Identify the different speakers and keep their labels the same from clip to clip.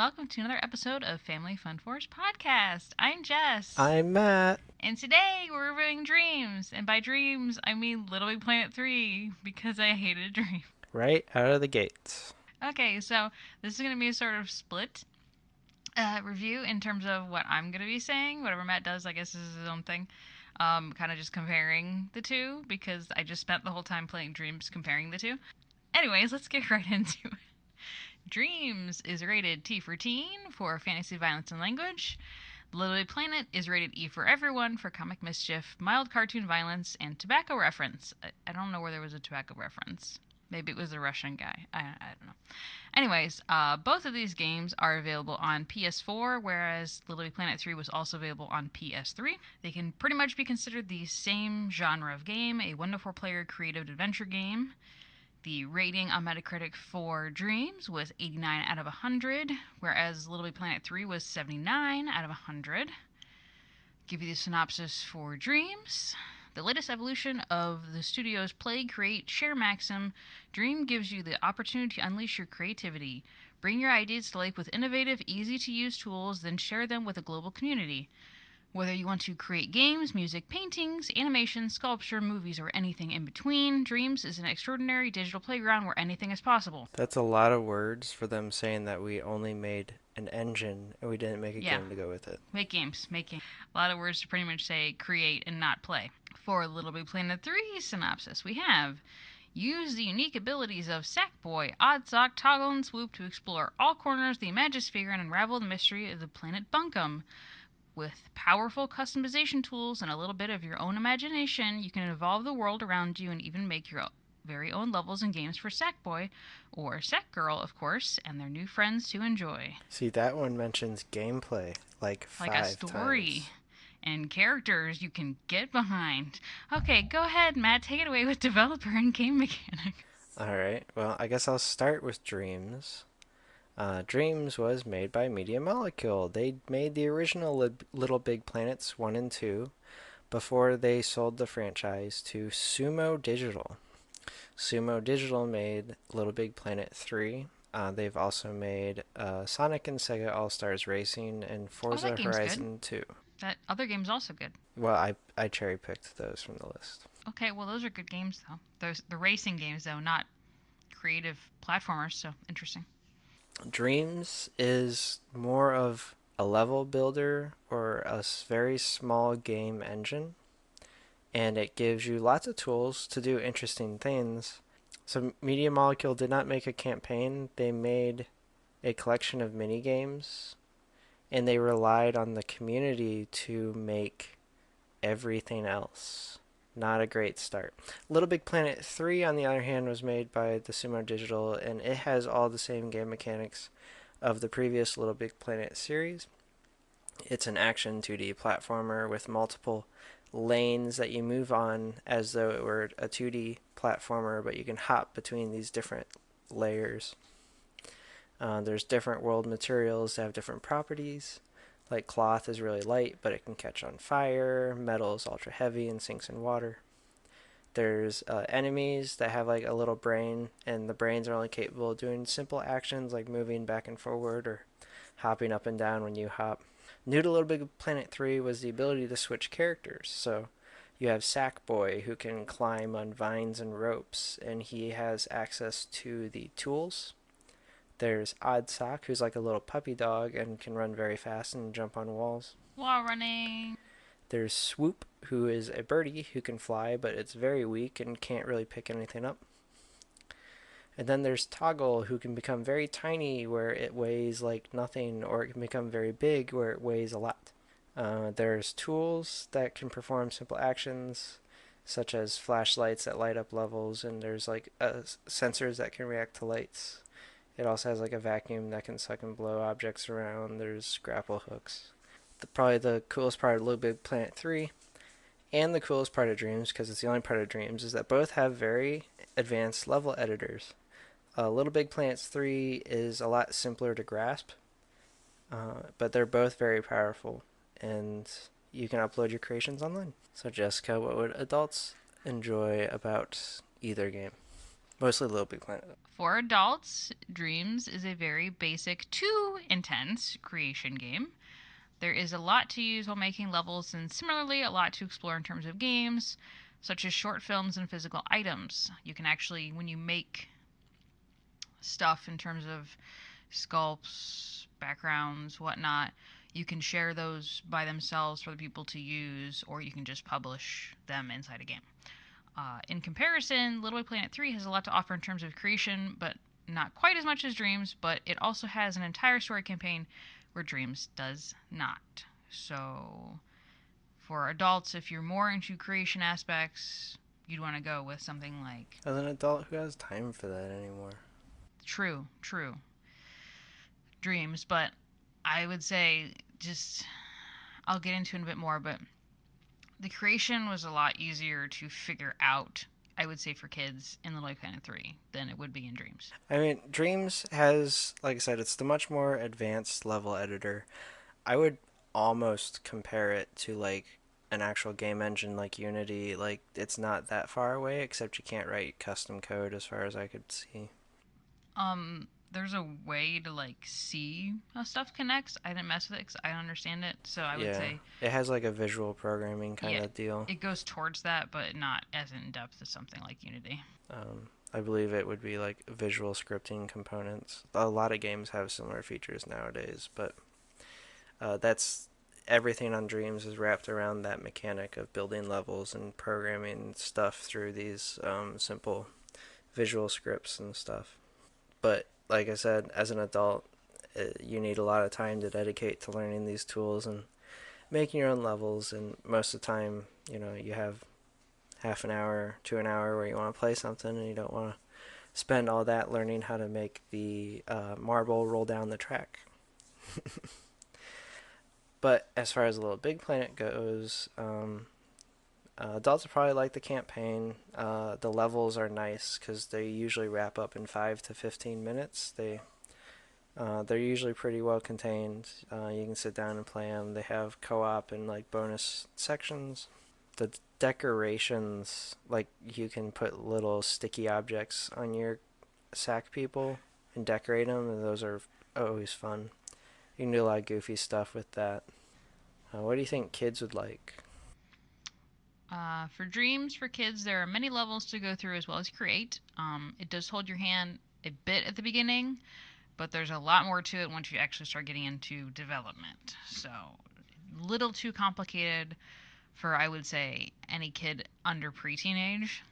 Speaker 1: welcome to another episode of Family Fun Force Podcast. I'm Jess.
Speaker 2: I'm Matt.
Speaker 1: And today we're reviewing Dreams. And by Dreams, I mean Little Big Planet 3, because I hated Dreams.
Speaker 2: Right out of the gates.
Speaker 1: Okay, so this is going to be a sort of split review in terms of what I'm going to be saying. Whatever Matt does, I guess, is his own thing. Kind of just comparing the two, because I just spent the whole time playing Dreams comparing the two. Anyways, let's get right into it. Dreams is rated T for teen for fantasy, violence, and language. Little Big Planet is rated E for everyone for comic mischief, mild cartoon violence, and tobacco reference. I don't know where there was a tobacco reference. Maybe it was the Russian guy. I don't know. Anyways, both of these games are available on PS4, whereas Little Big Planet 3 was also available on PS3. They can pretty much be considered the same genre of game, a 1-to-4 player creative adventure game. The rating on Metacritic for Dreams was 89 out of 100, whereas Little Big Planet 3 was 79 out of 100. Give you the synopsis for Dreams. The latest evolution of the studio's play, create, share maxim, Dream gives you the opportunity to unleash your creativity. Bring your ideas to life with innovative, easy-to-use tools, then share them with a global community. Whether you want to create games, music, paintings, animation, sculpture, movies, or anything in between, Dreams is an extraordinary digital playground where anything is possible.
Speaker 2: That's a lot of words for them saying that we only made an engine and we didn't make a game to go with it.
Speaker 1: Make games. A lot of words to pretty much say create and not play. For Little Big Planet 3 synopsis, we have: use the unique abilities of Sackboy, Oddsock, Toggle, and Swoop to explore all corners of the Imagisphere and unravel the mystery of the planet Bunkum. With powerful customization tools and a little bit of your own imagination, you can evolve the world around you and even make your very own levels and games for Sackboy, or Sackgirl, of course, and their new friends to enjoy.
Speaker 2: See, that one mentions gameplay like
Speaker 1: a story
Speaker 2: times.
Speaker 1: And characters you can get behind. Okay, go ahead, Matt. Take it away with developer and game mechanics.
Speaker 2: Alright, well, I guess I'll start with Dreams. Dreams was made by Media Molecule. They made the original Little Big Planets 1 and 2 before they sold the franchise to Sumo Digital. Sumo Digital made Little Big Planet 3. They've also made Sonic and Sega All-Stars Racing and Forza Horizon 2.
Speaker 1: That other game's also good.
Speaker 2: Well, I cherry-picked those from the list.
Speaker 1: Okay, well, those are good games, though. Those the racing games, though, not creative platformers, so interesting.
Speaker 2: Dreams is more of a level builder or a very small game engine, and it gives you lots of tools to do interesting things. So Media Molecule did not make a campaign. They made a collection of mini games, and they relied on the community to make everything else. Not a great start. Little Big Planet 3, on the other hand, was made by the Sumo Digital, and it has all the same game mechanics of the previous Little Big Planet series. It's an action 2D platformer with multiple lanes that you move on as though it were a 2D platformer, but you can hop between these different layers. There's different world materials that have different properties. Like cloth is really light, but it can catch on fire. Metal is ultra heavy and sinks in water. There's enemies that have like a little brain, and the brains are only capable of doing simple actions like moving back and forward or hopping up and down when you hop. New to Little Big Planet 3 was the ability to switch characters. So you have Sackboy, who can climb on vines and ropes, and he has access to the tools. There's Oddsock, who's like a little puppy dog and can run very fast and jump on walls.
Speaker 1: Wall running.
Speaker 2: There's Swoop, who is a birdie who can fly, but it's very weak and can't really pick anything up. And then there's Toggle, who can become very tiny where it weighs like nothing, or it can become very big where it weighs a lot. There's tools that can perform simple actions, such as flashlights that light up levels, and there's like sensors that can react to lights. It also has like a vacuum that can suck and blow objects around. There's grapple hooks. Probably the coolest part of Little Big Planet 3 and the coolest part of Dreams, because it's the only part of Dreams, is that both have very advanced level editors. Little Big Planet 3 is a lot simpler to grasp, but they're both very powerful, and you can upload your creations online. So Jessica, what would adults enjoy about either game? Mostly Little Big Planet.
Speaker 1: For adults, Dreams is a very basic to intense creation game. There is a lot to use while making levels, and similarly, a lot to explore in terms of games, such as short films and physical items. You can actually, when you make stuff in terms of sculpts, backgrounds, whatnot, you can share those by themselves for the people to use, or you can just publish them inside a game. In comparison, Little Big Planet 3 has a lot to offer in terms of creation, but not quite as much as Dreams, but it also has an entire story campaign where Dreams does not. So, for adults, if you're more into creation aspects, you'd want to go with something like
Speaker 2: As an adult, who has time for that anymore?
Speaker 1: True, Dreams, but I would say just I'll get into it a bit more, but the creation was a lot easier to figure out, I would say, for kids in Little Big Planet 3 than it would be in Dreams.
Speaker 2: I mean, Dreams has, like I said, it's the much more advanced level editor. I would almost compare it to like an actual game engine like Unity. Like it's not that far away, except you can't write custom code as far as I could see.
Speaker 1: There's a way to like see how stuff connects. I didn't mess with it because I don't understand it, so I would
Speaker 2: Yeah,
Speaker 1: say,
Speaker 2: it has like a visual programming kind
Speaker 1: yeah,
Speaker 2: of deal.
Speaker 1: it goes towards that, but not as in depth as something like Unity.
Speaker 2: I believe it would be like visual scripting components. A lot of games have similar features nowadays, but that's everything on Dreams is wrapped around that mechanic of building levels and programming stuff through these simple visual scripts and stuff. But like I said, as an adult, you need a lot of time to dedicate to learning these tools and making your own levels. And most of the time, you have half an hour to an hour where you want to play something and you don't want to spend all that learning how to make the marble roll down the track. But as far as Little Big Planet goes, adults probably like the campaign. The levels are nice because they usually wrap up in 5 to 15 minutes. They're usually pretty well contained. You can sit down and play them. They have co-op and like bonus sections. The decorations, like you can put little sticky objects on your sack people and decorate them, and those are always fun. You can do a lot of goofy stuff with that. What do you think kids would like?
Speaker 1: For Dreams for kids, there are many levels to go through as well as create. It does hold your hand a bit at the beginning, but there's a lot more to it once you actually start getting into development. So, little too complicated for, I would say, any kid under pre-teenage.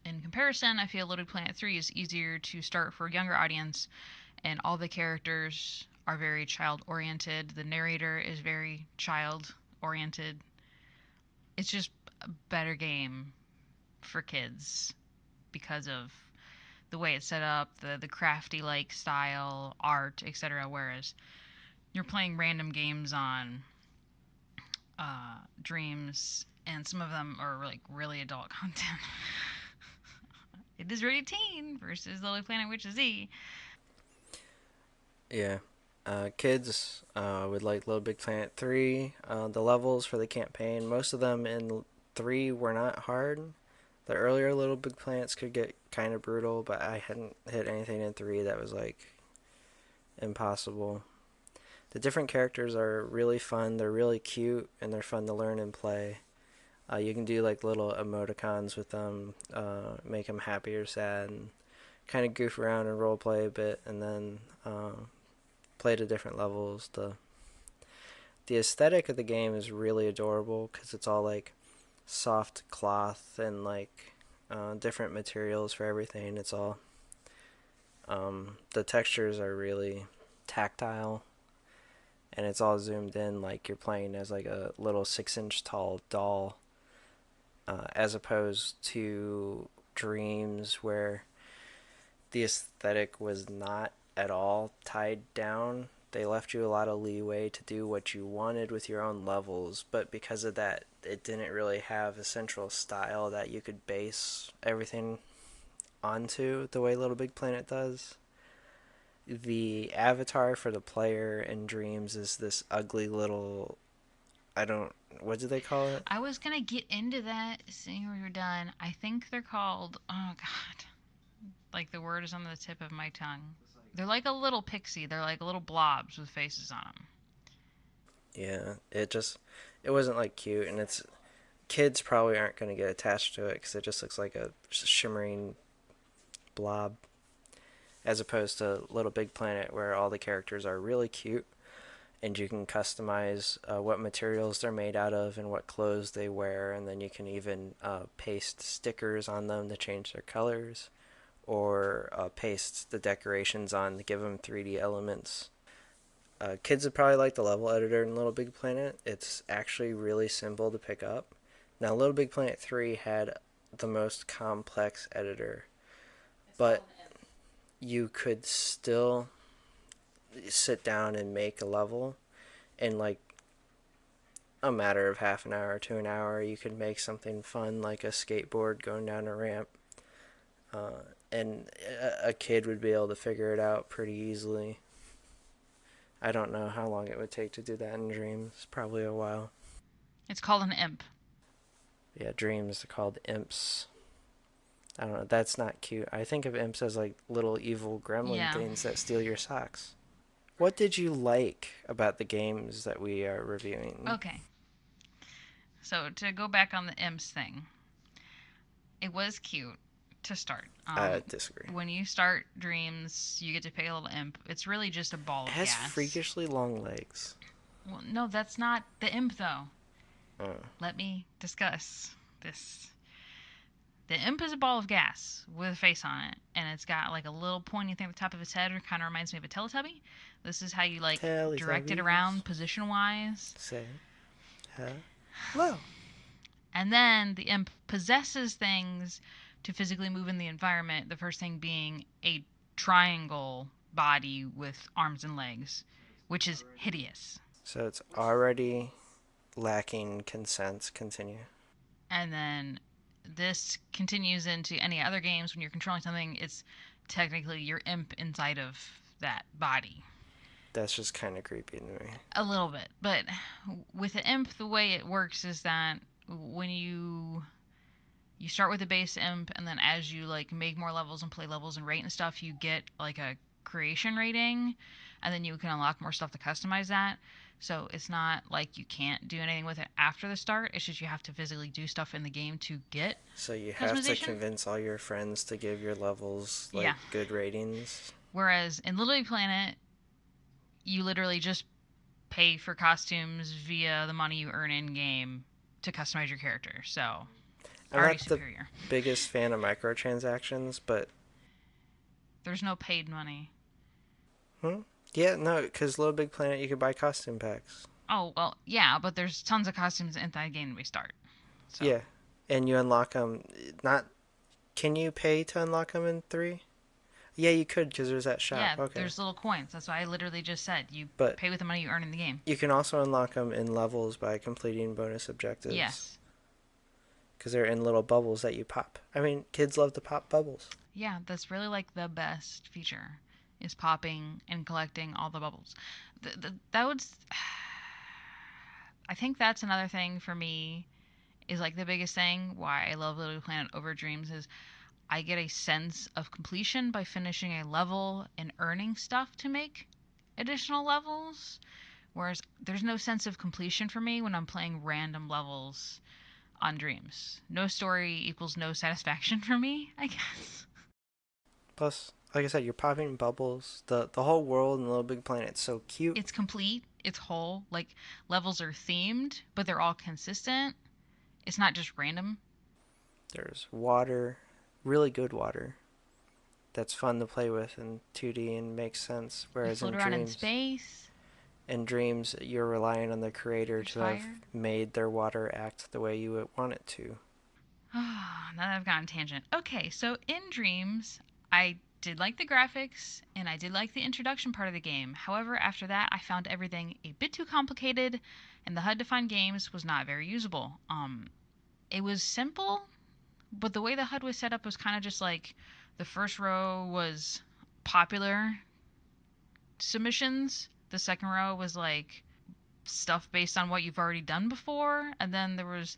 Speaker 1: In comparison, I feel Little Planet 3 is easier to start for a younger audience, and all the characters are very child oriented. The narrator is very child oriented. It's just a better game for kids because of the way it's set up, the crafty like style, art, etc. Whereas you're playing random games on Dreams, and some of them are like really adult content. It is rated teen versus Little Planet Witch Z.
Speaker 2: Yeah. Kids would like Little Big Planet 3. The levels for the campaign, most of them in 3 were not hard. The earlier Little Big Planets could get kind of brutal, but I hadn't hit anything in 3 that was like impossible. The different characters are really fun, they're really cute, and they're fun to learn and play. You can do like little emoticons with them, make them happy or sad, and kind of goof around and role play a bit, and then play to different levels. The aesthetic of the game is really adorable because it's all like soft cloth and like different materials for everything. It's all the textures are really tactile, and it's all zoomed in like you're playing as like a little 6-inch tall doll, as opposed to Dreams where the aesthetic was not at all tied down. They left you a lot of leeway to do what you wanted with your own levels, but because of that, it didn't really have a central style that you could base everything onto the way Little Big Planet does. The avatar for the player in Dreams is this ugly little, I don't, what do they call it?
Speaker 1: I was gonna get into that seeing we were done. I think they're called. Oh God. Like the word is on the tip of my tongue. They're like a little pixie. They're like little blobs with faces on them.
Speaker 2: Yeah, it wasn't like cute, and it's kids probably aren't going to get attached to it because it just looks like a shimmering blob, as opposed to Little Big Planet where all the characters are really cute and you can customize what materials they're made out of and what clothes they wear, and then you can even paste stickers on them to change their colors, or paste the decorations on to give them 3D elements. Kids would probably like the level editor in Little Big Planet. It's actually really simple to pick up. Now, Little Big Planet 3 had the most complex editor, but you could still sit down and make a level in like a matter of half an hour to an hour. You could make something fun like a skateboard going down a ramp, and a kid would be able to figure it out pretty easily. I don't know how long it would take to do that in Dreams. Probably a while.
Speaker 1: It's called an imp.
Speaker 2: Yeah, Dreams are called imps. I don't know. That's not cute. I think of imps as like little evil gremlin
Speaker 1: Yeah.
Speaker 2: things that steal your socks. What did you like about the games that we are reviewing?
Speaker 1: Okay. So to go back on the imps thing, it was cute to start.
Speaker 2: I disagree.
Speaker 1: When you start Dreams, you get to pick a little imp. It's really just a ball
Speaker 2: It
Speaker 1: of
Speaker 2: has
Speaker 1: gas.
Speaker 2: freakishly long legs.
Speaker 1: Well, no, that's not the imp though.
Speaker 2: Oh.
Speaker 1: Let me discuss this. The imp is a ball of gas with a face on it, and it's got like a little pointy thing at the top of its head. It kind of reminds me of a Teletubby. This is how you like direct it
Speaker 2: Teletubbies
Speaker 1: around position wise.
Speaker 2: say hello.
Speaker 1: And then the imp possesses things to physically move in the environment. The first thing being a triangle body with arms and legs, which is hideous.
Speaker 2: So it's already lacking consent. Continue.
Speaker 1: And then this continues into any other games when you're controlling something. It's technically your imp inside of that body.
Speaker 2: That's just kind of creepy to me.
Speaker 1: A little bit. But with the imp, the way it works is that when you start with a base imp, and then as you like make more levels and play levels and rate and stuff, you get like a creation rating, and then you can unlock more stuff to customize that. So it's not like you can't do anything with it after the start. It's just you have to physically do stuff in the game to get
Speaker 2: So you have to
Speaker 1: customization.
Speaker 2: convince all your friends to give your levels
Speaker 1: Yeah.
Speaker 2: like good ratings.
Speaker 1: Whereas in Little Big Planet, you literally just pay for costumes via the money you earn in game to customize your character. So
Speaker 2: I'm
Speaker 1: already
Speaker 2: not the
Speaker 1: superior.
Speaker 2: biggest fan of microtransactions, but
Speaker 1: There's no paid money.
Speaker 2: yeah, no, because Little Big Planet you could buy costume packs.
Speaker 1: Oh, well, yeah, but there's tons of costumes in that game we start. So,
Speaker 2: Yeah, and you unlock them. Not can you pay to unlock them in 3? Yeah, you could because there's that shop.
Speaker 1: yeah,
Speaker 2: Okay,
Speaker 1: there's little coins. That's why I literally just said you
Speaker 2: but
Speaker 1: pay with the money you earn in the game.
Speaker 2: you can also unlock them in levels by completing bonus objectives
Speaker 1: Yes.
Speaker 2: because they're in little bubbles that you pop. I mean, kids love to pop bubbles.
Speaker 1: Yeah, that's really like the best feature is popping and collecting all the bubbles. That would. I think that's another thing for me is like the biggest thing why I love Little Planet over Dreams is I get a sense of completion by finishing a level and earning stuff to make additional levels. Whereas there's no sense of completion for me when I'm playing random levels on Dreams. No story equals no satisfaction for me, I guess.
Speaker 2: Plus, like I said, you're popping bubbles. The whole world in Little Big Planet's so cute.
Speaker 1: It's complete, it's whole. Like, levels are themed, but they're all consistent. It's not just random.
Speaker 2: There's water, really good water. That's fun to play with in 2D and makes sense.
Speaker 1: You
Speaker 2: Whereas
Speaker 1: float around in space.
Speaker 2: in Dreams, you're relying on the creator
Speaker 1: There's
Speaker 2: to have
Speaker 1: fire.
Speaker 2: made their water act the way you would want it to.
Speaker 1: Now that I've gone tangent. Okay, so in Dreams, I did like the graphics and I did like the introduction part of the game. However, after that, I found everything a bit too complicated, and the HUD to find games was not very usable. It was simple, but the way the HUD was set up was kind of just like the first row was popular submissions, the second row was like stuff based on what you've already done before, and then there was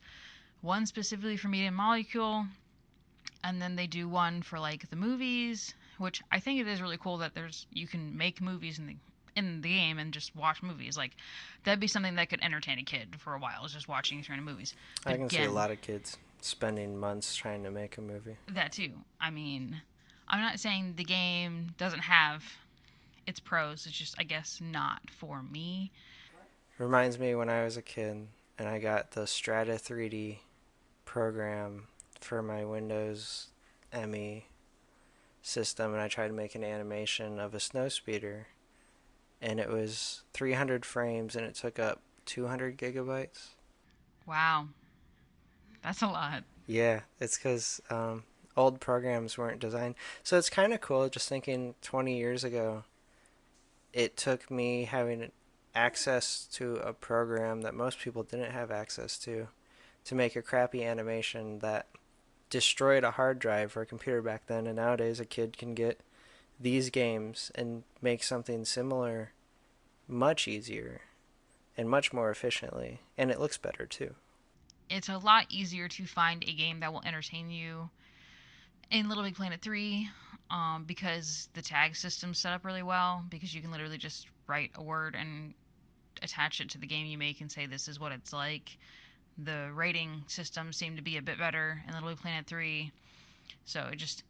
Speaker 1: one specifically for Medium Molecule, And then they do one for like the movies, which I think it is really cool that there's you can make movies in the game and just watch movies. Like that'd be something that could entertain a kid for a while, is just watching these random movies. But
Speaker 2: I can see a
Speaker 1: again,
Speaker 2: lot of kids spending months trying to make a movie.
Speaker 1: that too. I mean, I'm not saying the game doesn't have its pros. It's just I guess not for me.
Speaker 2: Reminds me when I was a kid and I got the Strata 3D program for my Windows ME system, and I tried to make an animation of a snow speeder, and it was 300 frames and it took up 200 gigabytes.
Speaker 1: Wow, that's a lot.
Speaker 2: Yeah, it's because old programs weren't designed. So it's kind of cool just thinking 20 years ago, it took me having access to a program that most people didn't have access to make a crappy animation that destroyed a hard drive for a computer back then. And nowadays, a kid can get these games and make something similar much easier and much more efficiently. And it looks better too.
Speaker 1: It's a lot easier to find a game that will entertain you in Little Big Planet 3, because the tag system's set up really well, because you can literally just write a word and attach it to the game you make and say this is what it's like. The rating system seemed to be a bit better in Little Big Planet 3, so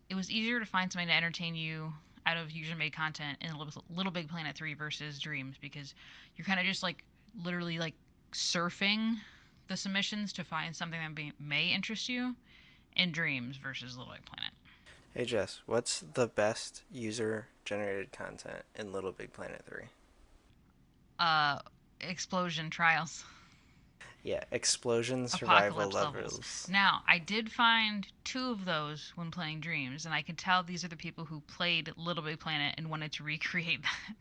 Speaker 1: it was easier to find something to entertain you out of user made content in Little Big Planet 3 versus Dreams, because you're kind of just like literally like surfing the submissions to find something that may interest you in Dreams versus Little Big Planet.
Speaker 2: Hey Jess, what's the best user generated content in Little Big Planet 3?
Speaker 1: uh Explosion Trials,
Speaker 2: Yeah, explosion survival
Speaker 1: Apocalypse levels.
Speaker 2: levels.
Speaker 1: Now, I did find two of those when playing Dreams, and I can tell these are the people who played Little Big Planet and wanted to recreate that.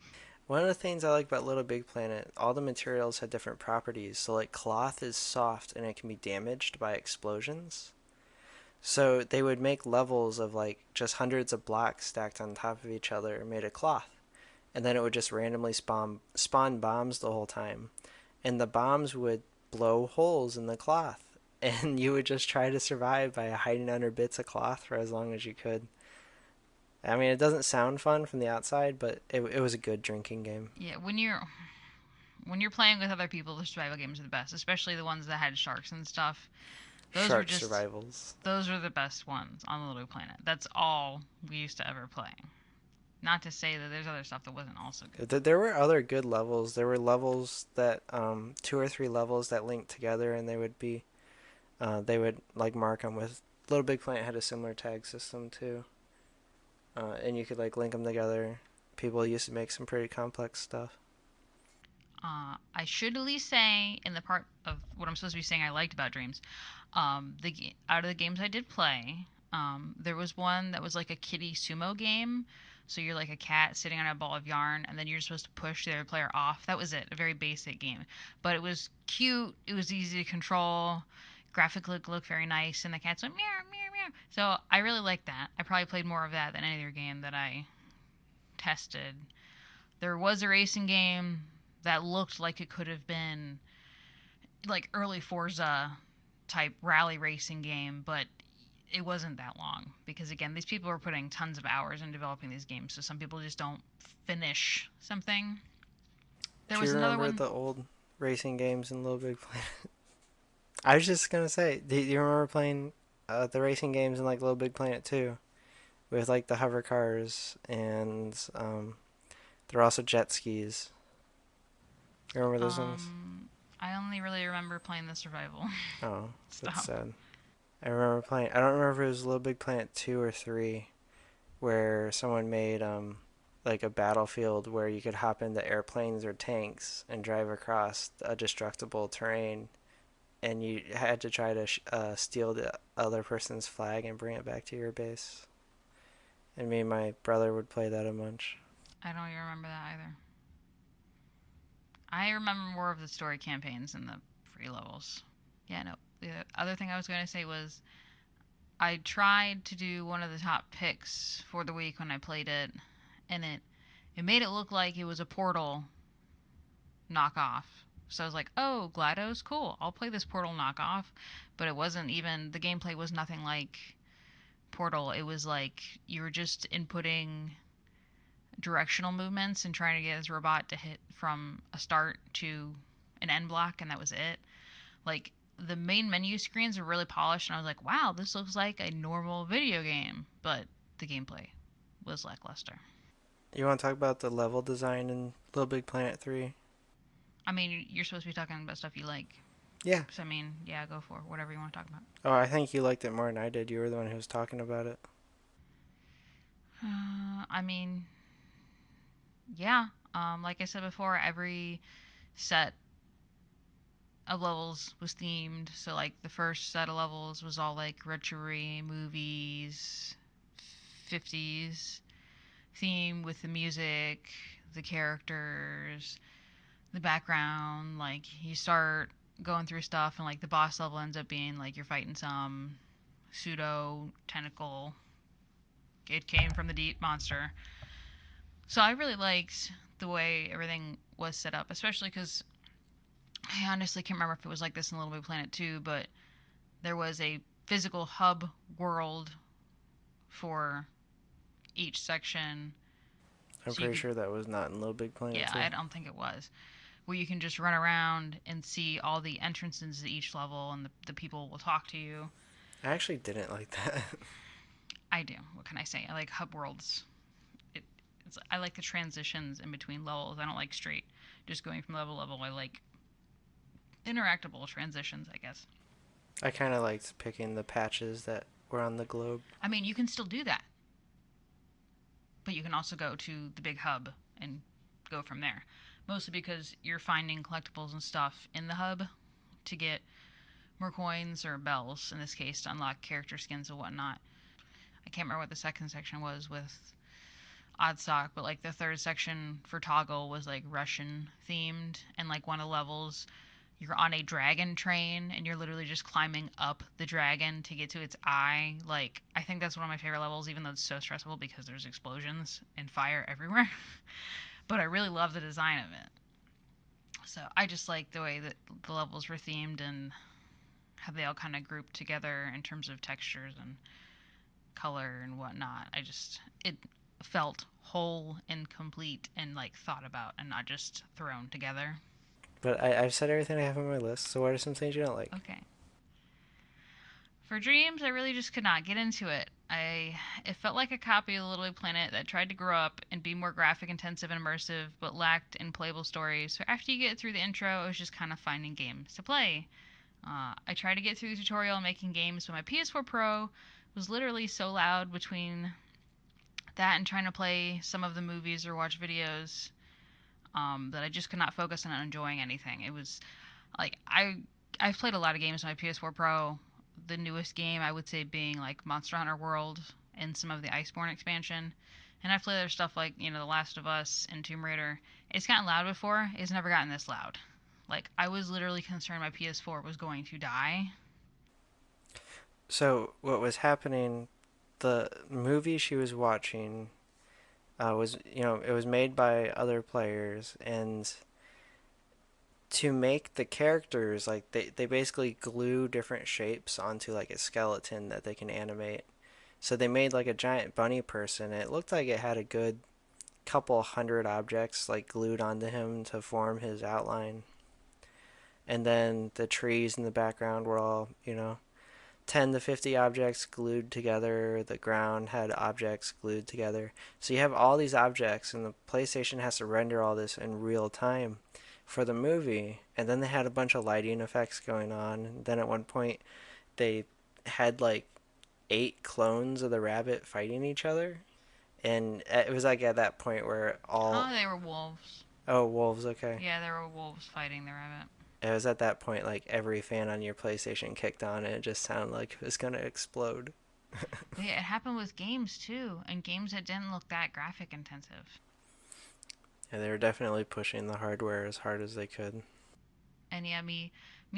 Speaker 2: One of the things I like about Little Big Planet, all the materials had different properties. So like cloth is soft and it can be damaged by explosions. So they would make levels of like just hundreds of blocks stacked on top of each other made of cloth. And then it would just randomly spawn bombs the whole time. And the bombs would blow holes in the cloth. And you would just try to survive by hiding under bits of cloth for as long as you could. I mean, it doesn't sound fun from the outside, but it was a good drinking game.
Speaker 1: Yeah, when you're playing with other people, the survival games are the best, especially the ones that had sharks and stuff. Those were
Speaker 2: Shark
Speaker 1: just
Speaker 2: survivals.
Speaker 1: those were the best ones on the Little Planet. That's all we used to ever play. Not to say that there's other stuff that wasn't also good.
Speaker 2: There were other good levels. There were levels that two or three levels that linked together, and they would like mark them with. Little Big Planet had a similar tag system too, and you could like link them together. People used to make some pretty complex stuff.
Speaker 1: I should at least say in the part of what I'm supposed to be saying I liked about Dreams, out of the games I did play, there was one that was like a kitty sumo game. So you're like a cat sitting on a ball of yarn, and then you're supposed to push the other player off. That was it, a very basic game, but it was cute. It was easy to control. Graphically looked very nice, and the cats went meow meow meow. So I really liked that. I probably played more of that than any other game that I tested. There was a racing game that looked like it could have been like early Forza type rally racing game, but it wasn't that long, because again, these people are putting tons of hours in developing these games, so some people just don't finish something. There
Speaker 2: Do you
Speaker 1: was another
Speaker 2: remember
Speaker 1: one.
Speaker 2: the old racing games in Little Big Planet? I was just gonna say, do you remember playing the racing games in like Little Big Planet too, with like the hover cars and there are also jet skis. You remember those ones?
Speaker 1: um I only really remember playing the survival
Speaker 2: Oh, that's
Speaker 1: stuff.
Speaker 2: sad. I remember playing. I don't remember if it was Little Big Planet 2 or 3, where someone made like a battlefield where you could hop into airplanes or tanks and drive across a destructible terrain, and you had to try to steal the other person's flag and bring it back to your base. And me and my brother would play that a bunch.
Speaker 1: I don't even remember that either. I remember more of the story campaigns and the free levels. Yeah, no. The other thing I was going to say was I tried to do one of the top picks for the week when I played it, and it made it look like it was a Portal knockoff. So I was like, "Oh, GLaDOS, cool. I'll play this Portal knockoff." But it wasn't even the gameplay was nothing like Portal, it was like you were just inputting directional movements and trying to get his robot to hit from a start to an end block, and that was it. Like, the main menu screens are really polished, and I was like, wow, this looks like a normal video game, but the gameplay was lackluster.
Speaker 2: You want to talk about the level design in Little Big Planet 3?
Speaker 1: I mean, you're supposed to be talking about stuff you like.
Speaker 2: Yeah.
Speaker 1: So, I mean, yeah, go for it. Whatever you want to talk about.
Speaker 2: Oh, I think you liked it more than I did. You were the one who was talking about it.
Speaker 1: I mean, yeah. Like I said before, every set of levels was themed. So, like, the first set of levels was all like retro movies, 50s theme with the music, the characters, the background. Like, you start going through stuff, and like the boss level ends up being like you're fighting some pseudo tentacle. It came from the deep monster. So I really liked the way everything was set up, especially because I honestly can't remember if it was like this in Little Big Planet 2, but there was a physical hub world for each section.
Speaker 2: I'm
Speaker 1: So you
Speaker 2: pretty
Speaker 1: could,
Speaker 2: sure that was not in Little Big Planet
Speaker 1: yeah,
Speaker 2: 2.
Speaker 1: I don't think it was, where you can just run around and see all the entrances to each level, and the people will talk to you.
Speaker 2: I actually didn't like that.
Speaker 1: I do. What can I say? I like hub worlds. I like the transitions in between levels. I don't like straight just going from level to level. I like interactable transitions, I guess.
Speaker 2: I kind of liked picking the patches that were on the globe.
Speaker 1: I mean, you can still do that, but you can also go to the big hub and go from there. Mostly because you're finding collectibles and stuff in the hub to get more coins or bells, in this case, to unlock character skins and whatnot. I can't remember what the second section was with Oddsock, but like the third section for Toggle was like Russian themed, and like one of the levels you're on a dragon train and you're literally just climbing up the dragon to get to its eye. Like, I think that's one of my favorite levels, even though it's so stressful because there's explosions and fire everywhere. But I really love the design of it. So I just like the way that the levels were themed and how they all kind of grouped together in terms of textures and color and whatnot. It felt whole and complete and like thought about and not just thrown together.
Speaker 2: But I've said everything I have on my list, so what are some things you don't like?
Speaker 1: Okay. For Dreams, I really just could not get into it. It felt like a copy of Little Big Planet that tried to grow up and be more graphic intensive and immersive, but lacked in playable stories. So after you get through the intro, it was just kind of finding games to play. I tried to get through the tutorial making games, but my PS4 Pro was literally so loud between that and trying to play some of the movies or watch videos, that I just could not focus on enjoying anything. It was like I've played a lot of games on my PS4 Pro. The newest game I would say being like Monster Hunter World and some of the Iceborne expansion. And I've played other stuff like, The Last of Us and Tomb Raider. It's gotten loud before. It's never gotten this loud. Like, I was literally concerned my PS4 was going to die.
Speaker 2: So, what was happening, the movie she was watching was, it was made by other players, and to make the characters, like, they basically glue different shapes onto, like, a skeleton that they can animate. So they made, like, a giant bunny person. It looked like it had a good couple hundred objects, like, glued onto him to form his outline. And then the trees in the background were all, 10 to 50 objects glued together. The ground had objects glued together. So you have all these objects, and the PlayStation has to render all this in real time for the movie. And then they had a bunch of lighting effects going on. And then at one point, they had like 8 clones of the rabbit fighting each other. And it was like at that point where
Speaker 1: Oh,
Speaker 2: all.
Speaker 1: they were wolves.
Speaker 2: Oh, wolves, okay.
Speaker 1: Yeah, there were wolves fighting the rabbit.
Speaker 2: It was at that point like every fan on your PlayStation kicked on, and it just sounded like it was gonna explode.
Speaker 1: But yeah, it happened with games too, and games that didn't look that graphic intensive.
Speaker 2: Yeah, they were definitely pushing the hardware as hard as they could.
Speaker 1: And yeah, me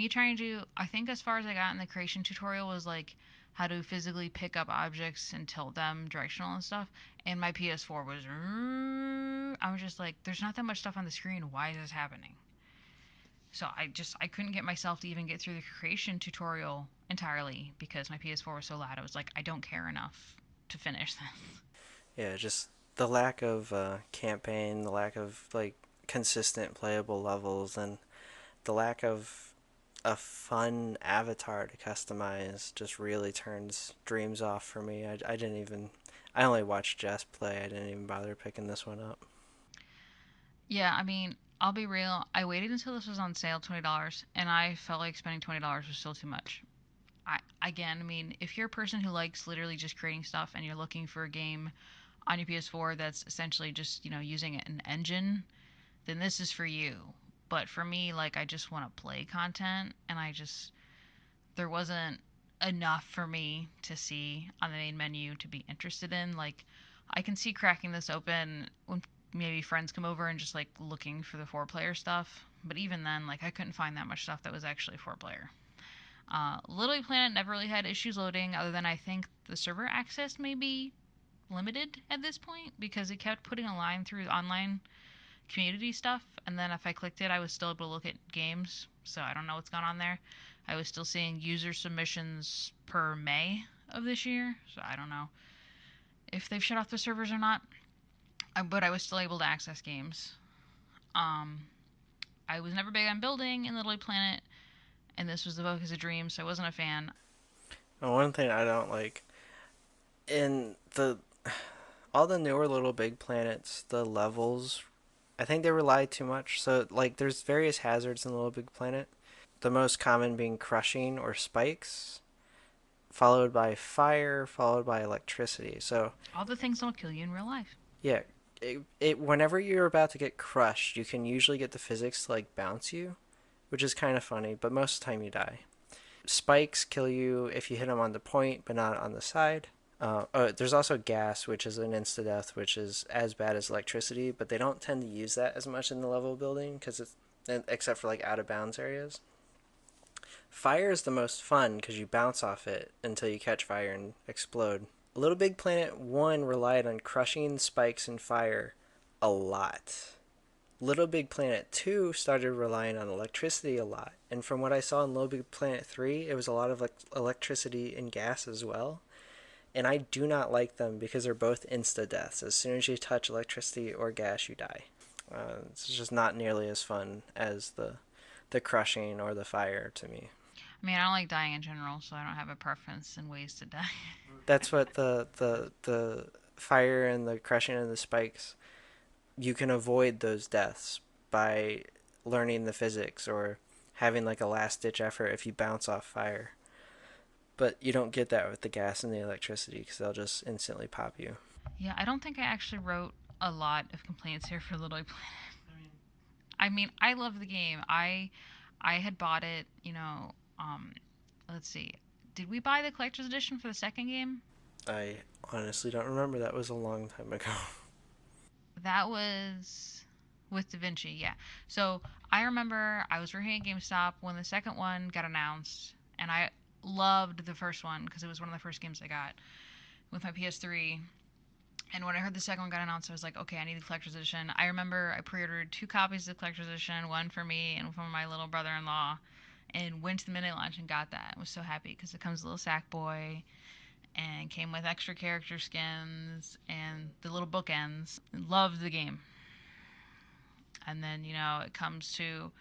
Speaker 1: trying to, I think as far as I got in the creation tutorial was like how to physically pick up objects and tilt them directional and stuff. And my PS4 was, I was just like, there's not that much stuff on the screen. Why is this happening? So I couldn't get myself to even get through the creation tutorial entirely because my PS4 was so loud. I was like, I don't care enough to finish this.
Speaker 2: Yeah, just the lack of campaign, the lack of like consistent playable levels, and the lack of a fun avatar to customize just really turns dreams off for me. I didn't even. I only watched Jess play. I didn't even bother picking this one up.
Speaker 1: Yeah, I mean, I'll be real. I waited until this was on sale, $20, and I felt like spending $20 was still too much. I mean, if you're a person who likes literally just creating stuff and you're looking for a game on your PS4 that's essentially just, using an engine, then this is for you. But for me, like, I just want to play content, and there wasn't enough for me to see on the main menu to be interested in. Like, I can see cracking this open when maybe friends come over and just like looking for the four-player stuff. But even then, like, I couldn't find that much stuff that was actually four-player. Little Big Planet never really had issues loading, other than I think the server access may be limited at this point because it kept putting a line through online community stuff, and then if I clicked it, I was still able to look at games. So I don't know what's gone on there. I was still seeing user submissions per May of this year, so I don't know if they've shut off the servers or not. But I was still able to access games. Um, I was never big on building in Little Big Planet, and this was the focus of Dreams, so I wasn't a fan.
Speaker 2: And one thing I don't like in the all the newer Little Big Planets, the levels, I think they rely too much. So like, there's various hazards in Little Big Planet. The most common being crushing or spikes, followed by fire, followed by electricity. So
Speaker 1: All the things that'll kill you in real life.
Speaker 2: yeah, whenever you're about to get crushed, you can usually get the physics to like bounce you, which is kind of funny, but most of the time you die. Spikes kill you if you hit them on the point, but not on the side. There's also gas, which is an insta death, which is as bad as electricity, but they don't tend to use that as much in the level building because it's except for like out of bounds areas. Fire is the most fun because you bounce off it until you catch fire and explode. Little Big Planet 1 relied on crushing, spikes, and fire a lot. Little Big Planet 2 started relying on electricity a lot. And from what I saw in Little Big Planet 3, it was a lot of like electricity and gas as well. And I do not like them because they're both insta deaths. As soon as you touch electricity or gas, you die. It's just not nearly as fun as the crushing or the fire to me.
Speaker 1: I mean, I don't like dying in general, so I don't have a preference in ways to die.
Speaker 2: That's what the fire and the crushing and the spikes, you can avoid those deaths by learning the physics or having like a last ditch effort if you bounce off fire. But you don't get that with the gas and the electricity because they'll just instantly pop you.
Speaker 1: Yeah, I don't think I actually wrote a lot of complaints here for Little Big Planet. I mean, I love the game. I had bought it, let's see. Did we buy the collector's edition for the second game?
Speaker 2: I honestly don't remember. That was a long time ago.
Speaker 1: That was with Da Vinci, yeah. So I remember I was working at GameStop when the second one got announced, and I loved the first one because it was one of the first games I got with my PS3. And when I heard the second one got announced, I was like, okay, I need the collector's edition. I remember I pre-ordered two copies of the collector's edition, one for me and one for my little brother-in-law, and went to the midnight launch and got that. I was so happy because it comes with a little sack boy and came with extra character skins and the little bookends. Loved the game. And then, it comes to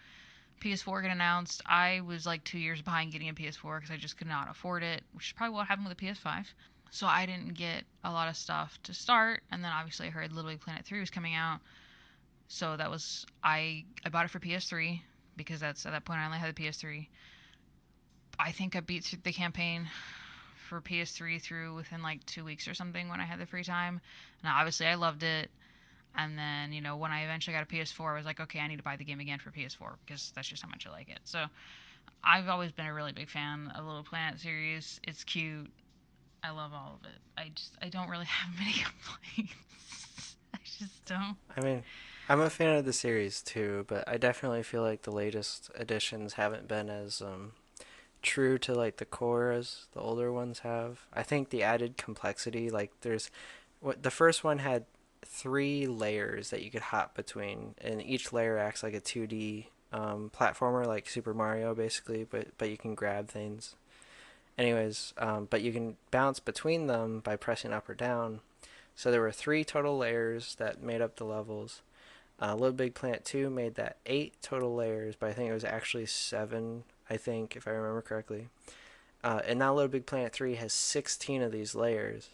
Speaker 1: PS4 get announced. I was like 2 years behind getting a PS4 because I just could not afford it, which is probably what happened with the PS5. So I didn't get a lot of stuff to start, and then obviously I heard Little Big Planet 3 was coming out. So that was I bought it for PS3 because that's at that point I only had the PS3. I think I beat the campaign for PS3 through within like 2 weeks or something when I had the free time. And obviously I loved it. And then, when I eventually got a PS4, I was like, okay, I need to buy the game again for PS4 because that's just how much I like it. So I've always been a really big fan of Little Planet series. It's cute. I love all of it. I don't really have many complaints. I just don't.
Speaker 2: I mean, I'm a fan of the series too, but I definitely feel like the latest editions haven't been as true to like the core as the older ones have. I think the added complexity, like there's what the first one had three layers that you could hop between, and each layer acts like a 2D. platformer like Super Mario basically, but you can grab things. Anyways, but you can bounce between them by pressing up or down. So there were three total layers that made up the levels. Little Big Planet 2 made that eight total layers, but I think it was actually seven, I think, if I remember correctly. And now Little Big Planet 3 has 16 of these layers.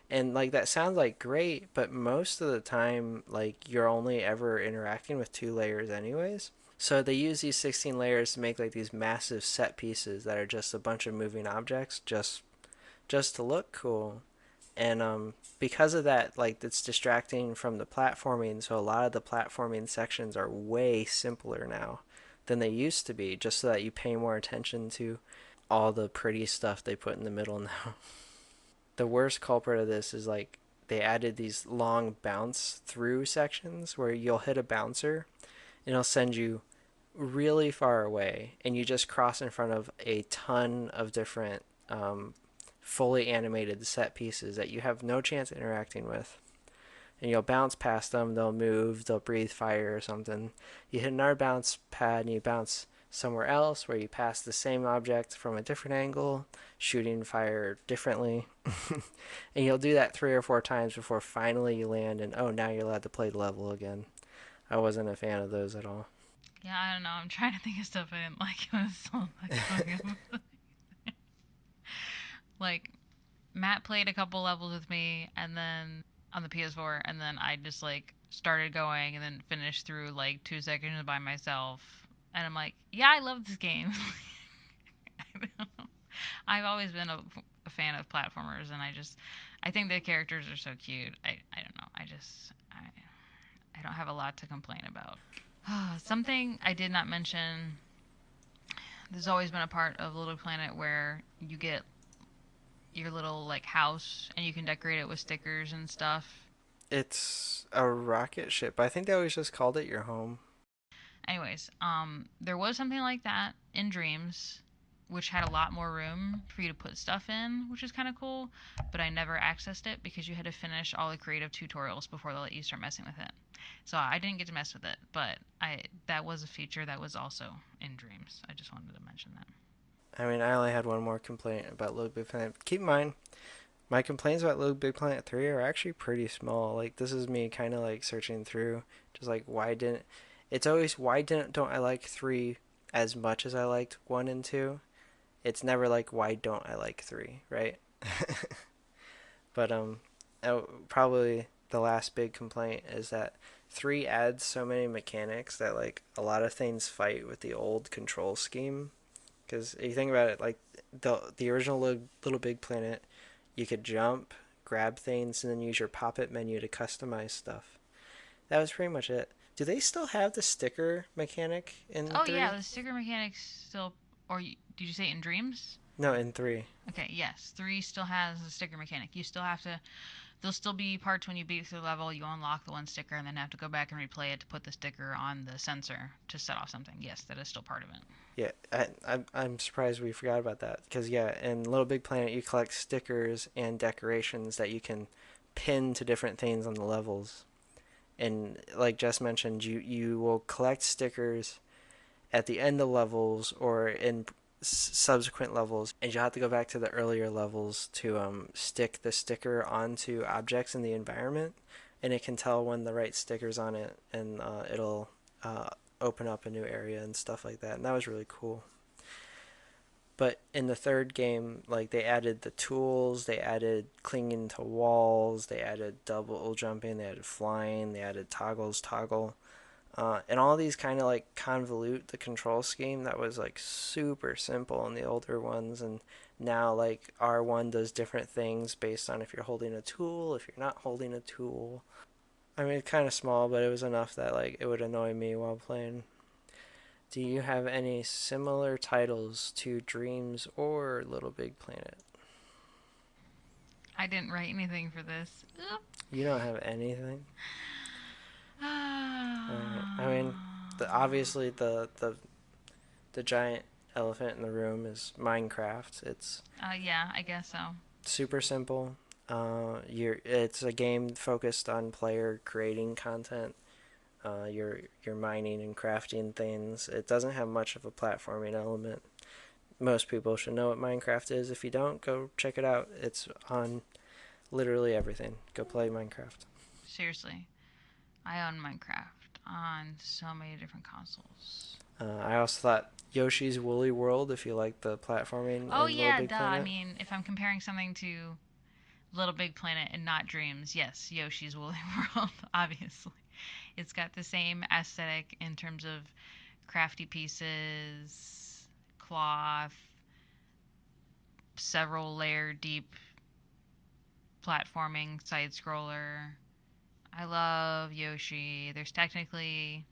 Speaker 2: And like that sounds like great, but most of the time, like you're only ever interacting with two layers, anyways. So they use these 16 layers to make like these massive set pieces that are just a bunch of moving objects, just to look cool. And because of that, like it's distracting from the platforming. So a lot of the platforming sections are way simpler now than they used to be, just so that you pay more attention to all the pretty stuff they put in the middle now. The worst culprit of this is like they added these long bounce through sections where you'll hit a bouncer and it'll send you really far away, and you just cross in front of a ton of different fully animated set pieces that you have no chance interacting with. And you'll bounce past them, they'll move, they'll breathe fire or something. You hit another bounce pad and you bounce somewhere else where you pass the same object from a different angle, shooting fire differently. And you'll do that three or four times before finally you land, and oh, now you're allowed to play the level again. I wasn't a fan of those at all.
Speaker 1: Yeah, I don't know. I'm trying to think of stuff I didn't like. It was so like like Matt played a couple levels with me, and then on the PS4, and then I just like started going, and then finished through like 2 seconds by myself, and I'm like, yeah, I love this game. I've always been a fan of platformers, and I think the characters are so cute. I don't know. I don't have a lot to complain about. Something I did not mention. There's always been a part of Little Planet where you get your little like house and you can decorate it with stickers and stuff.
Speaker 2: It's a rocket ship. I think they always just called it your home.
Speaker 1: Anyways, there was something like that in Dreams, which had a lot more room for you to put stuff in, which is kind of cool. But I never accessed it because you had to finish all the creative tutorials before they let you start messing with it. So I didn't get to mess with it, but I that was a feature that was also in Dreams. I just wanted to mention that.
Speaker 2: I mean, I only had one more complaint about Little Big Planet. Keep in mind, my complaints about Little Big Planet 3 are actually pretty small. Like, this is me kind of like searching through, just like, why didn't. It's always, why didn't don't I like 3 as much as I liked 1 and 2? It's never like, why don't I like 3, right? But, probably the last big complaint is that 3 adds so many mechanics that, like, a lot of things fight with the old control scheme. Because if you think about it, like the original Little Big Planet, you could jump, grab things, and then use your pop-it menu to customize stuff. That was pretty much it. Do they still have the sticker mechanic in
Speaker 1: Oh yeah,
Speaker 2: 3?
Speaker 1: the sticker mechanics still. Did you say in Dreams?
Speaker 2: No, in 3.
Speaker 1: Okay, yes, three still has the sticker mechanic. You still have to. There'll still be parts when you beat through the level, you unlock the one sticker, and then have to go back and replay it to put the sticker on the sensor to set off something. Yes, that is still part of it.
Speaker 2: Yeah, I'm surprised we forgot about that. Because, yeah, in Little Big Planet, you collect stickers and decorations that you can pin to different things on the levels. And like Jess mentioned, you will collect stickers at the end of levels or in subsequent levels, and you'll have to go back to the earlier levels to stick the sticker onto objects in the environment, and it can tell when the right sticker's on it, and it'll open up a new area and stuff like that. And that was really cool. But in the third game, like they added the tools, they added clinging to walls, they added double jumping, they added flying, they added toggle. And all these kind of like convolute the control scheme that was like super simple in the older ones. And now like R1 does different things based on if you're holding a tool, if you're not holding a tool. I mean, it's kind of small, but it was enough that like it would annoy me while playing. Do you have any similar titles to Dreams or Little Big Planet?
Speaker 1: I didn't write anything for this.
Speaker 2: You don't have anything? Alright. I mean, obviously the giant elephant in the room is Minecraft. It's
Speaker 1: Yeah, I guess so.
Speaker 2: super simple. It's a game focused on player creating content. you're mining and crafting things. It doesn't have much of a platforming element. Most people should know what Minecraft is. If you don't, go check it out. It's on literally everything. Go play Minecraft.
Speaker 1: Seriously, I own Minecraft on so many different consoles.
Speaker 2: I also thought Yoshi's Woolly World, if you like the platforming
Speaker 1: Oh
Speaker 2: in Little
Speaker 1: yeah,
Speaker 2: Big
Speaker 1: duh. I
Speaker 2: Planet.
Speaker 1: mean, if I'm comparing something to Little Big Planet and not Dreams, yes, Yoshi's Woolly World, obviously. It's got the same aesthetic in terms of crafty pieces, cloth, several layer deep platforming side scroller. I love Yoshi. There's technically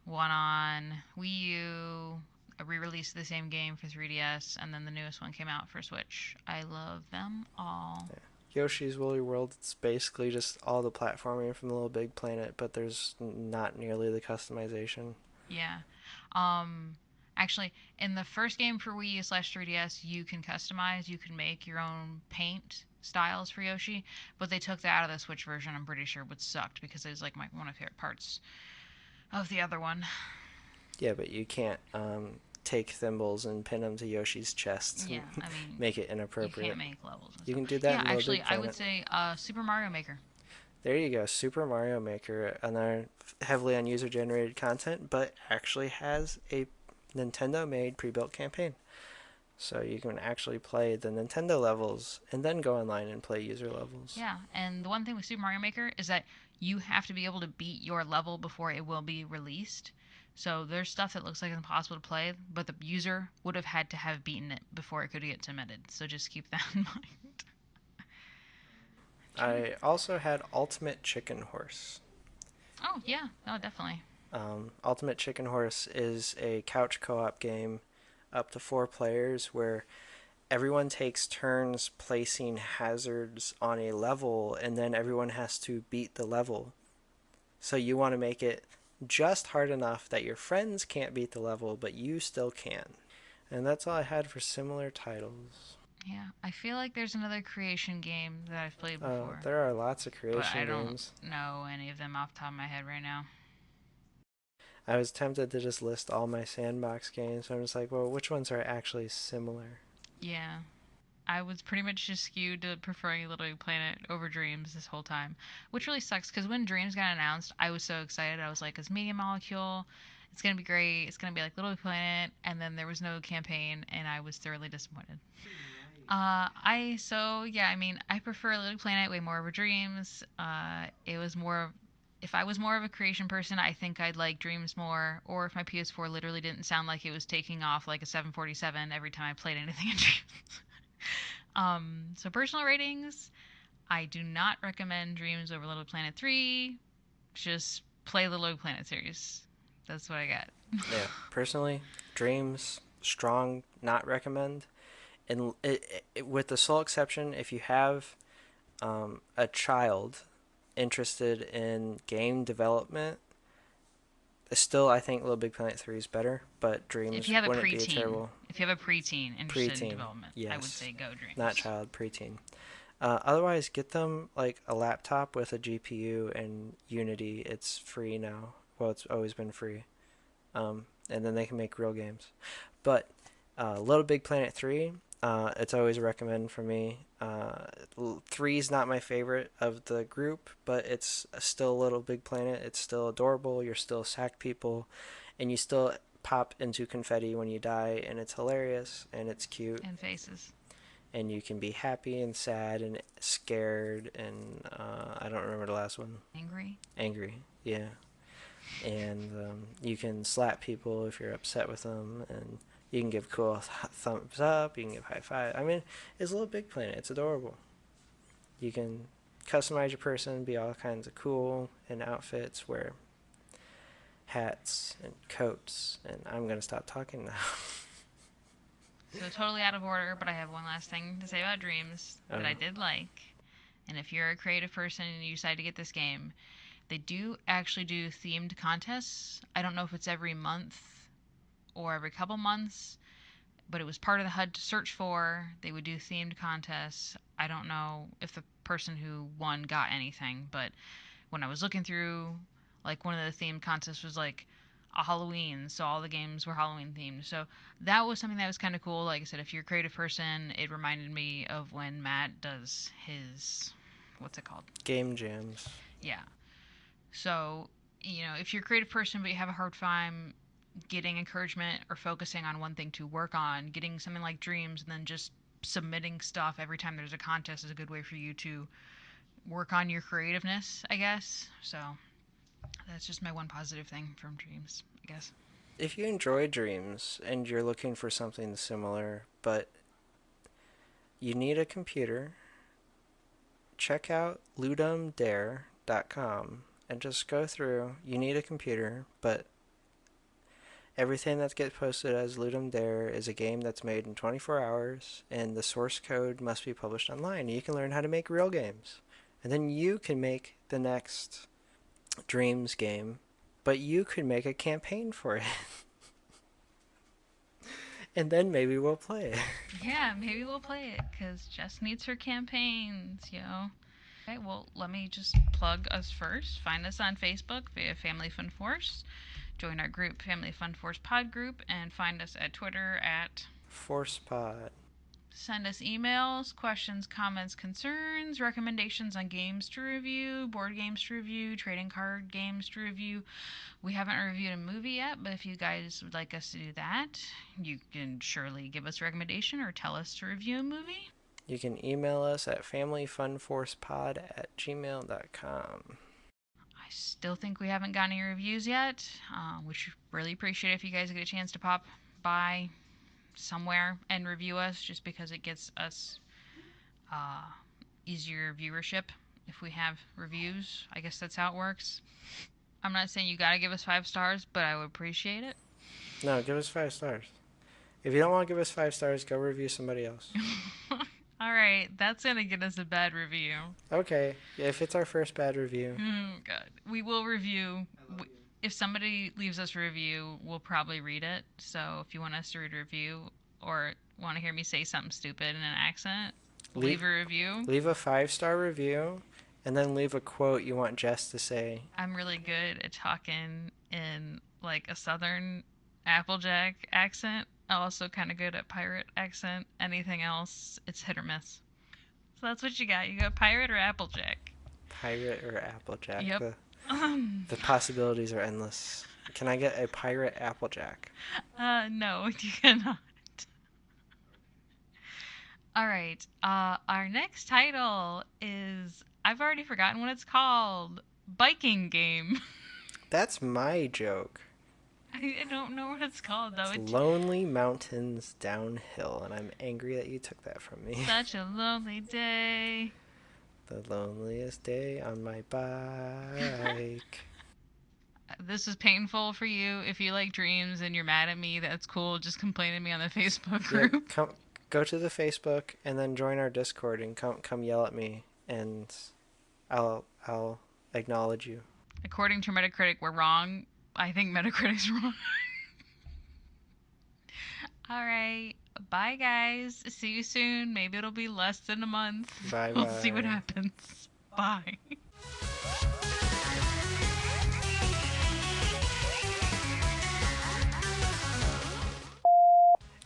Speaker 1: one on Wii U, a re-release of the same game for 3DS, and then the newest one came out for Switch. I love them all.
Speaker 2: Yeah. Yoshi's Woolly World, it's basically just all the platforming from Little Big Planet, but there's not nearly the customization.
Speaker 1: Yeah. Um Actually, in the first game for Wii U slash 3DS, you can customize, you can make your own paint styles for Yoshi, but they took that out of the Switch version, I'm pretty sure, which sucked because it was like one of my favorite parts of the other one.
Speaker 2: Yeah, but you can't take thimbles and pin them to Yoshi's chest and
Speaker 1: Yeah, I mean,
Speaker 2: make it
Speaker 1: you can't
Speaker 2: inappropriate.
Speaker 1: make levels and
Speaker 2: You
Speaker 1: stuff.
Speaker 2: can do that
Speaker 1: Yeah,
Speaker 2: in Little
Speaker 1: actually,
Speaker 2: Big
Speaker 1: I would
Speaker 2: Planet.
Speaker 1: say Super Mario Maker.
Speaker 2: There you go, Super Mario Maker, another heavily on user-generated content, but actually has a Nintendo-made pre-built campaign. So you can actually play the Nintendo levels and then go online and play user levels.
Speaker 1: Yeah, and the one thing with Super Mario Maker is that you have to be able to beat your level before it will be released. So there's stuff that looks like it's impossible to play, but the user would have had to have beaten it before it could get submitted. So just keep that in mind. Sure.
Speaker 2: I also had Ultimate Chicken Horse.
Speaker 1: Oh yeah, no, definitely.
Speaker 2: Ultimate Chicken Horse is a couch co-op game up to 4 players where everyone takes turns placing hazards on a level and then everyone has to beat the level. So you want to make it just hard enough that your friends can't beat the level, but you still can. And that's all I had for similar titles.
Speaker 1: Yeah, I feel like there's another creation game that I've played before,
Speaker 2: There are lots of
Speaker 1: but I
Speaker 2: creation
Speaker 1: don't
Speaker 2: games.
Speaker 1: know any of them off the top of my head right now.
Speaker 2: I was tempted to just list all my sandbox games, so I'm just like, well, which ones are actually similar?
Speaker 1: Yeah, I was pretty much just skewed to preferring Little Big Planet over Dreams this whole time, which really sucks because when Dreams got announced, I was so excited. I was like, "It's Media Molecule, it's gonna be great. It's gonna be like Little Big Planet," and then there was no campaign, and I was thoroughly disappointed. I mean, I prefer Little Big Planet way more over Dreams. It was more. If I was more of a creation person, I think I'd like Dreams more. Or if my PS4 literally didn't sound like it was taking off like a 747 every time I played anything in Dreams. So personal ratings, I do not recommend Dreams over Little Planet 3. Just play the Little Planet series. That's what I got.
Speaker 2: Yeah, personally, Dreams, strong, not recommend. And with the sole exception, if you have a child interested in game development, still I think Little Big Planet 3 is better, but
Speaker 1: If
Speaker 2: Dreams
Speaker 1: you have a
Speaker 2: wouldn't be a
Speaker 1: preteen,
Speaker 2: terrible
Speaker 1: if you have a preteen interested in
Speaker 2: preteen.
Speaker 1: development, I would
Speaker 2: Yes,
Speaker 1: say go
Speaker 2: not
Speaker 1: Dreams.
Speaker 2: child, preteen. Otherwise, get them like a laptop with a GPU and Unity. It's free now. Well, it's always been free. And then they can make real games. But Little Big Planet 3, it's always a recommend for me. 3 is not my favorite of the group, but it's still Little Big Planet. It's still adorable. You're still sack people, and you still pop into confetti when you die, and it's hilarious and it's cute.
Speaker 1: And faces.
Speaker 2: And you can be happy and sad and scared and I don't remember the last one.
Speaker 1: Angry.
Speaker 2: Angry, yeah. And you can slap people if you're upset with them, and you can give cool thumbs up. You can give high five. I mean, it's a Little Big Planet. It's adorable. You can customize your person, be all kinds of cool in outfits, wear hats and coats. And I'm gonna stop talking now.
Speaker 1: So totally out of order, but I have one last thing to say about Dreams that I did like. And if you're a creative person and you decide to get this game, they do actually do themed contests. I don't know if it's every month or every couple months, but it was part of the HUD to search for. They would do themed contests. I don't know if the person who won got anything, but when I was looking through Like one of the theme contests was like a Halloween, so all the games were Halloween themed. So that was something that was kind of cool. Like I said, if you're a creative person, it reminded me of when Matt does his, what's it called?
Speaker 2: Game jams.
Speaker 1: Yeah. So, if you're a creative person but you have a hard time getting encouragement or focusing on one thing to work on, getting something like dreams and then just submitting stuff every time there's a contest is a good way for you to work on your creativeness, I guess. So that's just my one positive thing from dreams, I guess.
Speaker 2: If you enjoy dreams and you're looking for something similar, but you need a computer, check out ludumdare.com and just go through. You need a computer, but everything that gets posted as Ludum Dare is a game that's made in 24 hours, and the source code must be published online. You can learn how to make real games. And then you can make the next Dreams game, but you could make a campaign for it. And then maybe we'll play it.
Speaker 1: Yeah, maybe we'll play it because Jess needs her campaigns, Okay, well, let me just plug us first. Find us on Facebook via Family Fun Force. Join our group, Family Fun Force Pod Group, and find us at Twitter at
Speaker 2: ForcePod.
Speaker 1: Send us emails, questions, comments, concerns, recommendations on games to review, board games to review, trading card games to review. We haven't reviewed a movie yet, but if you guys would like us to do that, you can surely give us a recommendation or tell us to review a movie.
Speaker 2: You can email us at familyfunforcepod@gmail.com.
Speaker 1: I still think we haven't gotten any reviews yet, which really appreciate it if you guys get a chance to pop by somewhere and review us, just because it gets us uh, easier viewership if we have reviews. I guess that's how it works. I'm not saying you gotta give us 5 stars, but I would appreciate it.
Speaker 2: No, give us 5 stars. If you don't want to give us 5 stars, go review somebody else.
Speaker 1: Alright, that's gonna get us a bad review.
Speaker 2: Okay, if it's our first bad review.
Speaker 1: Oh, God. We will review. If somebody leaves us a review, we'll probably read it. So if you want us to read a review or want to hear me say something stupid in an accent, leave a review.
Speaker 2: Leave a 5-star review, and then leave a quote you want Jess to say.
Speaker 1: I'm really good at talking in like a southern Applejack accent. I'm also kind of good at pirate accent. Anything else, it's hit or miss. So that's what you got. You got pirate or Applejack.
Speaker 2: Pirate or Applejack.
Speaker 1: Yep.
Speaker 2: The possibilities are endless. Can I get a pirate Applejack?
Speaker 1: No, you cannot. All right. Our next title is, I've already forgotten what it's called. Biking game.
Speaker 2: That's my joke.
Speaker 1: I don't know what it's called though.
Speaker 2: It's Lonely Mountains Downhill, and I'm angry that you took that from me.
Speaker 1: Such a lonely day.
Speaker 2: The loneliest day on my bike.
Speaker 1: This is painful for you. If you like dreams and you're mad at me, that's cool. Just complain to me on the Facebook group.
Speaker 2: Yeah, go to the Facebook and then join our Discord and come yell at me, and I'll acknowledge you.
Speaker 1: According to Metacritic, we're wrong. I think Metacritic's wrong. All right. Bye, guys. See you soon. Maybe it'll be less than a month.
Speaker 2: Bye.
Speaker 1: We'll see what happens. Bye.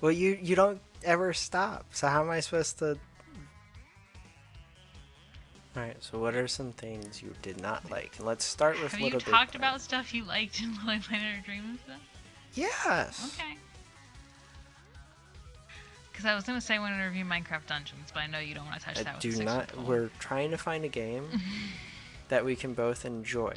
Speaker 2: Well, you don't ever stop. So how am I supposed to... Alright, so what are some things you did not like? And let's start with
Speaker 1: Have
Speaker 2: Little
Speaker 1: you
Speaker 2: Big
Speaker 1: talked
Speaker 2: Planet.
Speaker 1: about stuff you liked in Little Big Planet or Dream and stuff?
Speaker 2: Yes!
Speaker 1: Okay. Because I was going to say when I review Minecraft Dungeons, but I know you don't want to touch that with
Speaker 2: do
Speaker 1: a 6-foot
Speaker 2: not.
Speaker 1: pole.
Speaker 2: We're trying to find a game that we can both enjoy.